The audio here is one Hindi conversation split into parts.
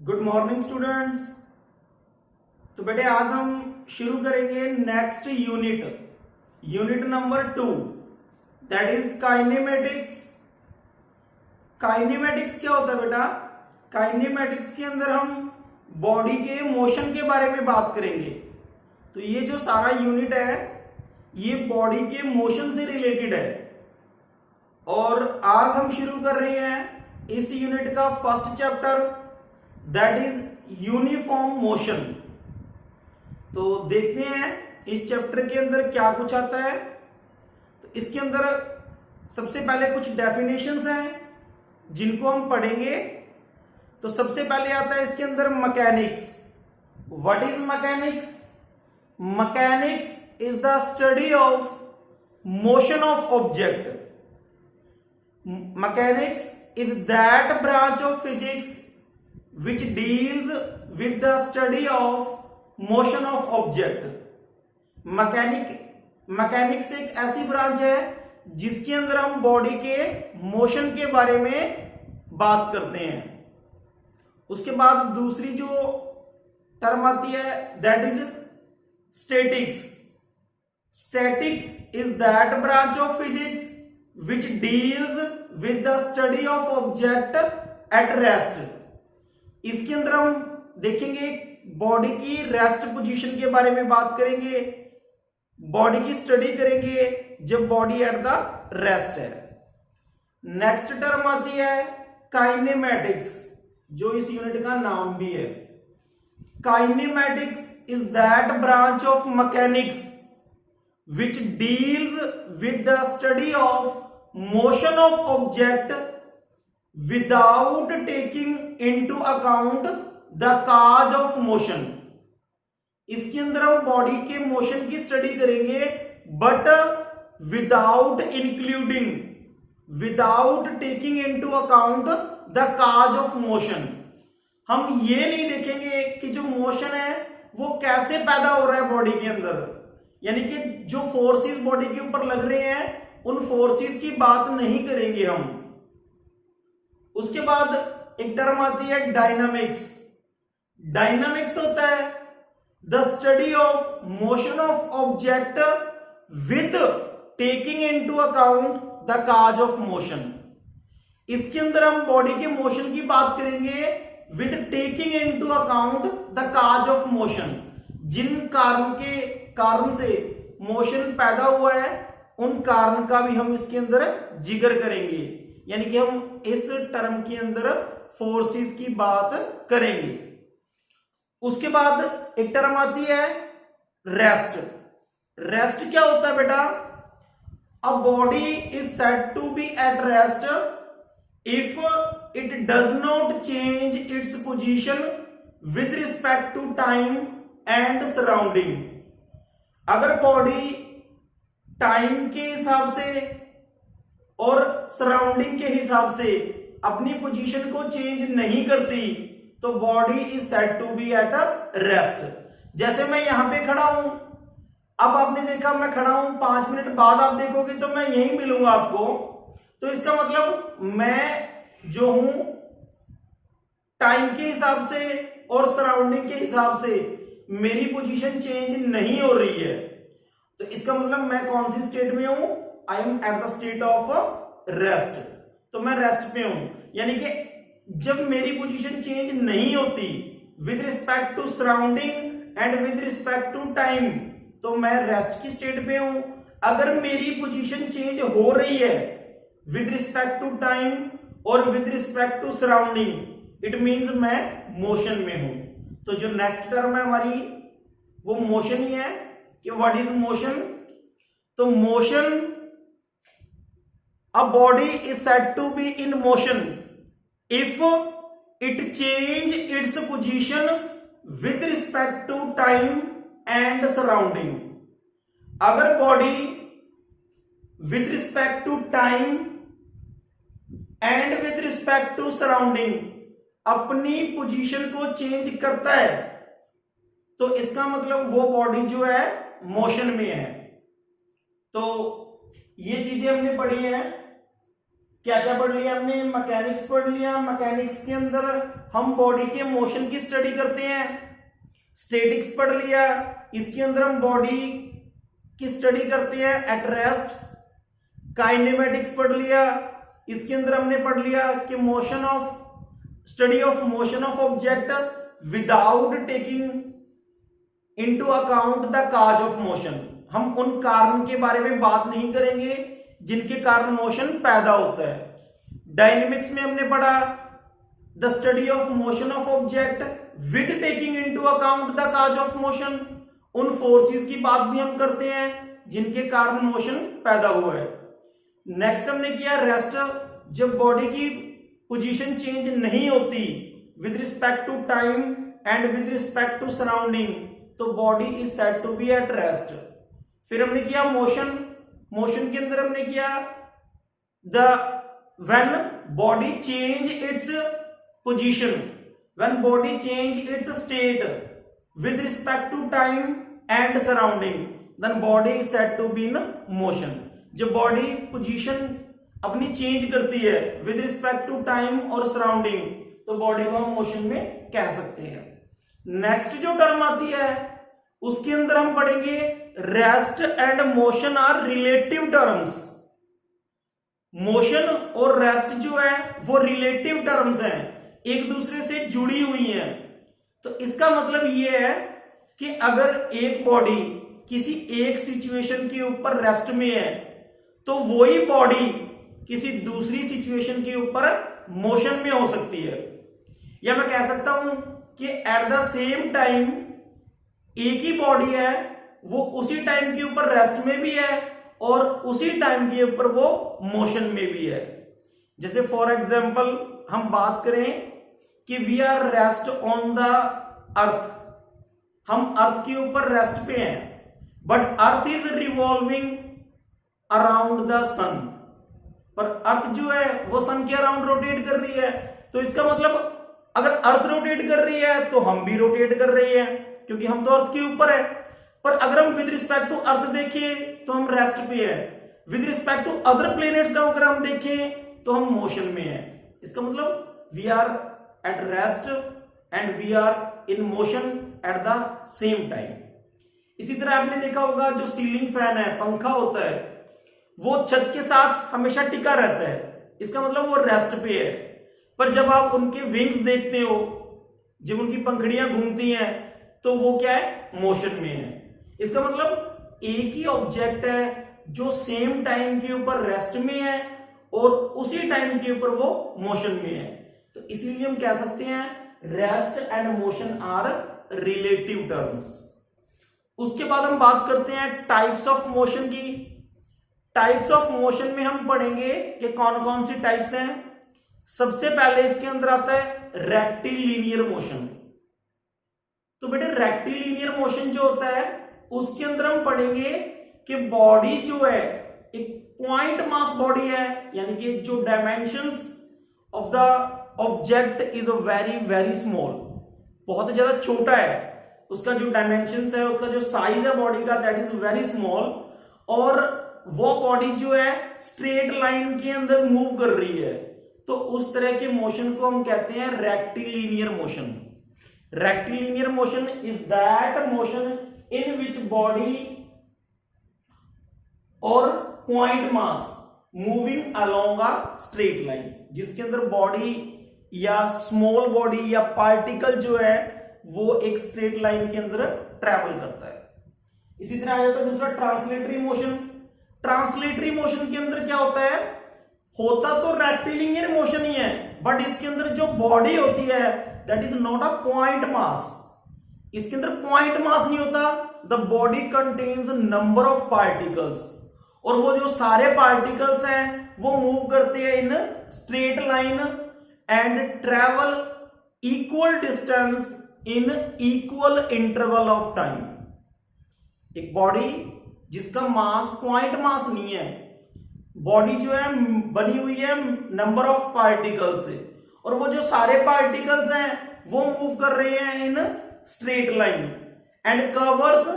Good morning students. तो बेटे आज हम शुरू करेंगे next unit number 2, that is kinematics. Kinematics क्या होता है बेटा? काइनेमेटिक्स के अंदर हम बॉडी के मोशन के बारे में बात करेंगे। तो ये जो सारा यूनिट है ये बॉडी के मोशन से रिलेटेड है और आज हम शुरू कर रहे हैं इस यूनिट का first chapter, that is uniform motion. तो देखते हैं इस चैप्टर के अंदर क्या कुछ आता है। तो इसके अंदर सबसे पहले कुछ डेफिनेशंस हैं जिनको हम पढ़ेंगे। तो सबसे पहले आता है इसके अंदर mechanics. What is mechanics? Mechanics is the study of motion of object. Mechanics is that branch of physics which deals with the study of motion of object. Mechanics एक ऐसी ब्रांच है जिसके अंदर हम बॉडी के मोशन के बारे में बात करते हैं। उसके बाद दूसरी जो टर्म आती है that is statics. Statics is that branch of physics which deals with the study of object at rest. इसके अंदर हम देखेंगे बॉडी की रेस्ट पोजीशन के बारे में बात करेंगे, बॉडी की स्टडी करेंगे जब बॉडी एट द रेस्ट है। नेक्स्ट टर्म आती है काइनेमैटिक्स, जो इस यूनिट का नाम भी है। Kinematics is that branch of mechanics which deals with the study of motion of object without taking into account the cause of motion. इसके अंदर हम बॉडी के मोशन की स्टडी करेंगे but without taking into account the cause of motion. हम ये नहीं देखेंगे कि जो मोशन है वो कैसे पैदा हो रहा है बॉडी के अंदर, यानी कि जो फोर्सेस बॉडी के ऊपर लग रहे हैं उन फोर्सेस की बात नहीं करेंगे हम। उसके बाद एक टर्म आती है डायनामिक्स। डायनामिक्स होता है the study of motion of object with taking into account the cause of motion. इसके अंदर हम बॉडी के मोशन की बात करेंगे with taking into account the cause of motion. जिन कारण से मोशन पैदा हुआ है उन कारण का भी हम इसके अंदर जिक्र करेंगे, यानी कि हम इस टर्म के अंदर फोर्सेस की बात करेंगे। उसके बाद एक टर्म आती है रेस्ट। रेस्ट क्या होता है बेटा? A body is said to be at rest if it does not change its position with respect to time and surrounding. अगर बॉडी टाइम के हिसाब से और सराउंडिंग के हिसाब से अपनी पोजीशन को चेंज नहीं करती तो body is said to be at a rest. जैसे मैं यहां पे खड़ा हूं, अब आपने देखा मैं खड़ा हूं, 5 मिनट बाद आप देखोगे तो मैं यहीं मिलूंगा आपको। तो इसका मतलब मैं जो हूं टाइम के हिसाब से और सराउंडिंग के हिसाब से मेरी पोजीशन चेंज नहीं हो रही है। तो इसका मतलब मैं कौन सी स्टेट में हूं? I am at the state of rest. तो मैं रेस्ट पे हूं, यानी कि जब मेरी पोजीशन चेंज नहीं होती with respect to surrounding and with respect to time तो मैं रेस्ट की स्टेट पे हूं। अगर मेरी पोजीशन चेंज हो रही है विद रिस्पेक्ट टू टाइम और with respect to surrounding it means मैं मोशन में हूं। तो जो नेक्स्ट टर्म है हमारी वो मोशन ही है कि व्हाट इज मोशन। तो motion, a body is said to be in motion if it change its position with respect to time and surrounding. अगर body with respect to time and with respect to surrounding अपनी पोजीशन को चेंज करता है तो इसका मतलब वो बॉडी जो है मोशन में है। तो ये चीजें हमने पढ़ी हैं। क्या क्या पढ़ लिया हमने? मैकेनिक्स पढ़ लिया। मैकेनिक्स के अंदर हम बॉडी के मोशन की स्टडी करते हैं। स्टैटिक्स पढ़ लिया, इसके अंदर हम बॉडी की स्टडी करते हैं एट रेस्ट। काइनेमेटिक्स पढ़ लिया, इसके अंदर हमने पढ़ लिया कि motion of study of motion of object without taking into account the cause of motion. हम उन कारण के बारे में बात नहीं करेंगे जिनके कारण मोशन पैदा होता है। डायनेमिक्स में हमने पढ़ा the study of motion of object with taking into account the cause of motion. उन फोर्सेस की बात भी हम करते हैं जिनके कारण मोशन पैदा हुआ है। नेक्स्ट हमने किया रेस्ट। जब बॉडी की पोजीशन चेंज नहीं होती with respect to time and with respect to surrounding, तो body is said to be at rest. फिर हमने किया मोशन। मोशन के अंदर हमने किया the when body change its position, when body change its state with respect to time and surrounding, then body is said to be in motion. जब बॉडी पोजीशन अपनी चेंज करती है विद रिस्पेक्ट टू टाइम और सराउंडिंग, तो बॉडी को हम मोशन में कह सकते हैं। नेक्स्ट जो टर्म आती है उसके अंदर हम पढ़ेंगे rest and motion are relative terms. Motion और रेस्ट जो है वो रिलेटिव टर्म्स हैं, एक दूसरे से जुड़ी हुई हैं। तो इसका मतलब ये है कि अगर एक बॉडी किसी एक सिचुएशन के ऊपर रेस्ट में है तो वही बॉडी किसी दूसरी सिचुएशन के ऊपर मोशन में हो सकती है। या मैं कह सकता हूं कि एट द सेम टाइम एक ही बॉडी है, वो उसी टाइम के ऊपर रेस्ट में भी है और उसी टाइम के ऊपर वो मोशन में भी है। जैसे फॉर एग्जांपल हम बात करें कि we are rest on the earth, हम अर्थ के ऊपर रेस्ट पे हैं, but earth is revolving around the sun, पर अर्थ जो है वो सन के अराउंड रोटेट कर रही है। तो इसका मतलब अगर अर्थ रोटेट कर रही है तो हम भी रोटेट कर रहे हैं, क्योंकि हम तो अर्थ के ऊपर है। पर अगर हम विद रिस्पेक्ट टू अर्थ देखें तो हम रेस्ट पे है, with respect to other planets अगर हम देखें तो हम मोशन में है। इसका मतलब we are at rest and we are in motion at the same time. इसी तरह आपने देखा होगा जो सीलिंग फैन है, पंखा होता है, वो छत के साथ हमेशा टिका रहता है, इसका मतलब वो रेस्ट पे है। पर जब आप उनके विंग्स देखते हो, जब उनकी पंखड़ियां घूमती हैं, तो वो क्या है? मोशन में है। इसका मतलब एक ही ऑब्जेक्ट है जो सेम टाइम के ऊपर रेस्ट में है और उसी टाइम के ऊपर वो मोशन में है। तो इसीलिए हम कह सकते हैं rest and motion are relative terms. उसके बाद हम बात करते हैं टाइप्स ऑफ मोशन की। टाइप्स ऑफ मोशन में हम पढ़ेंगे कि कौन कौन सी टाइप्स हैं। सबसे पहले इसके अंदर आता है रेक्टिलिनियर मोशन। तो बेटे रेक्टिलिनियर मोशन जो होता है उसके अंदर हम पढ़ेंगे कि बॉडी जो है एक पॉइंट मास बॉडी है, यानी कि जो dimensions of the object is very very small, बहुत ज्यादा छोटा है, उसका जो डायमेंशंस है, उसका जो साइज है बॉडी का, दैट इज वेरी स्मॉल, और वो बॉडी जो है स्ट्रेट लाइन के अंदर मूव कर रही है। तो उस तरह के मोशन को हम कहते हैं rectilinear motion. Rectilinear motion is that motion in which body or point mass moving along a straight line, जिसके अंदर बॉडी या स्मॉल बॉडी या पार्टिकल जो है वो एक स्ट्रेट लाइन के अंदर ट्रेवल करता है। इसी तरह आ जाता है दूसरा ट्रांसलेटरी मोशन। ट्रांसलेटरी मोशन के अंदर क्या होता है? होता तो रेक्टिलिनियर मोशन ही है, बट इसके अंदर जो बॉडी होती है that is not a point मास। इसके अंदर पॉइंट मास नहीं होता। The body contains number of particles, और वो जो सारे पार्टिकल्स हैं वो मूव करते हैं in straight line and travel equal distance in equal interval of time. एक बॉडी जिसका मास पॉइंट मास नहीं है, बॉडी जो है बनी हुई है नंबर ऑफ पार्टिकल्स से, और वो जो सारे पार्टिकल्स हैं वो मूव कर रहे हैं in straight line and covers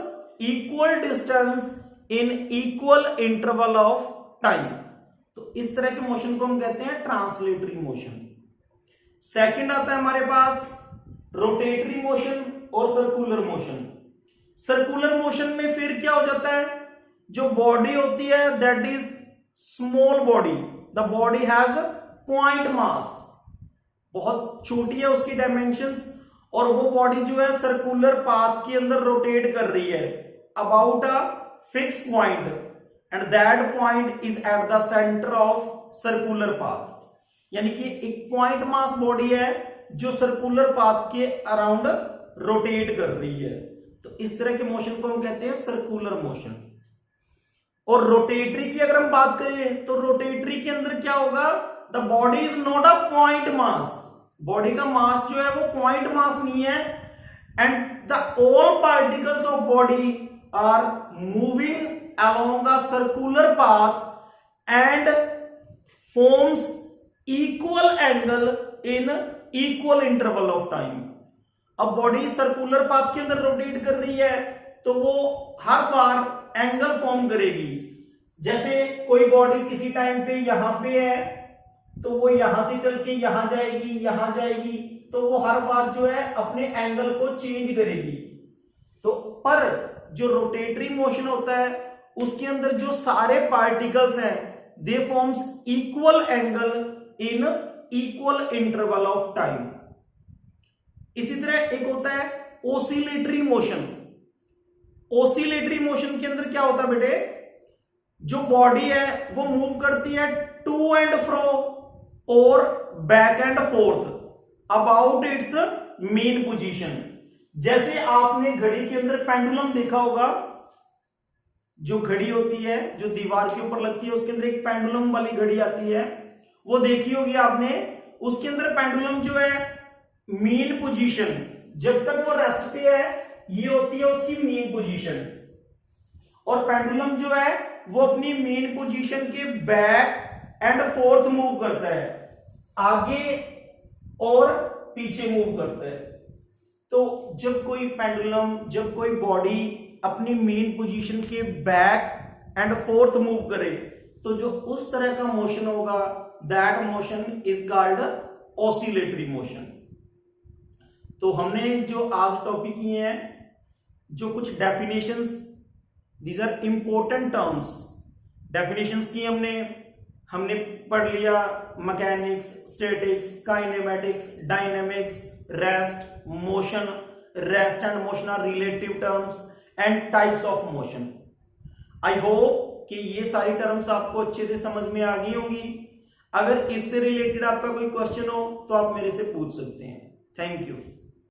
equal distance in equal interval of time. तो इस तरह के मोशन को हम कहते हैं ट्रांसलेटरी मोशन। सेकंड आता है हमारे पास रोटेटरी मोशन और सर्कुलर मोशन। सर्कुलर मोशन में फिर क्या हो जाता है, जो बॉडी होती है that is small body, the body has point mass, बहुत छोटी है उसकी डायमेंशंस, और वो बॉडी जो है सर्कुलर पाथ के अंदर रोटेट कर रही है about a fix point, and that point is at the centre of circular path. यानी कि एक पॉइंट मास बॉडी है जो सर्कुलर पाथ के अराउंड रोटेट कर रही है, तो इस तरह के मोशन को हम कहते हैं सर्कुलर मोशन। और रोटेटरी की अगर हम बात करें तो रोटेटरी के अंदर क्या होगा, the body is not a point mass, body का मास जो है वो पॉइंट मास नहीं है, and the all particles of body are moving along a circular path and forms equal angle in equal interval of time। अब बॉडी सर्कुलर पाथ के अंदर रोटेट कर रही है तो वो हर बार एंगल फॉर्म करेगी। जैसे कोई बॉडी किसी टाइम पे यहां पे है तो वो यहां से चल के यहां जाएगी, तो वो हर बार जो है अपने एंगल को चेंज करेगी। तो पर जो रोटेटरी मोशन होता है उसके अंदर जो सारे पार्टिकल्स हैं दे forms equal angle in equal interval of time. इसी तरह एक होता है ओसिलेटरी मोशन। ओसिलेटरी मोशन के अंदर क्या होता है बेटे, जो बॉडी है वो मूव करती है टू एंड फ्रो और back and fourth about it's main position. जैसे आपने घड़ी के अंदर पेंडुलम देखा होगा, जो घड़ी होती है जो दीवार के ऊपर लगती है उसके अंदर एक पेंडुलम वाली घड़ी आती है, वो देखी होगी आपने। उसके अंदर पेंडुलम जो है मेन पोजीशन, जब तक वो रेस्ट पे है ये होती है उसकी मेन पोजीशन, और पेंडुलम जो है वो अपनी मेन पोजीशन के बैक एंड फोर्थ मूव करता है, आगे और पीछे मूव करता है। तो जब कोई पेंडुलम, जब कोई बॉडी अपनी मेन पोजीशन के बैक एंड फोर्थ मूव करे तो जो उस तरह का मोशन होगा that motion is called oscillatory motion. तो हमने जो आज टॉपिक किए हैं, जो कुछ definitions, these are important terms, definitions की हमने पढ़ लिया mechanics, statics, kinematics, dynamics, rest, motion. Rest and motion are relative terms and types of motion. I hope कि ये सारी टर्म्स आपको अच्छे से समझ में आ गई होंगी। अगर इससे रिलेटेड आपका कोई क्वेश्चन हो तो आप मेरे से पूछ सकते हैं। Thank you.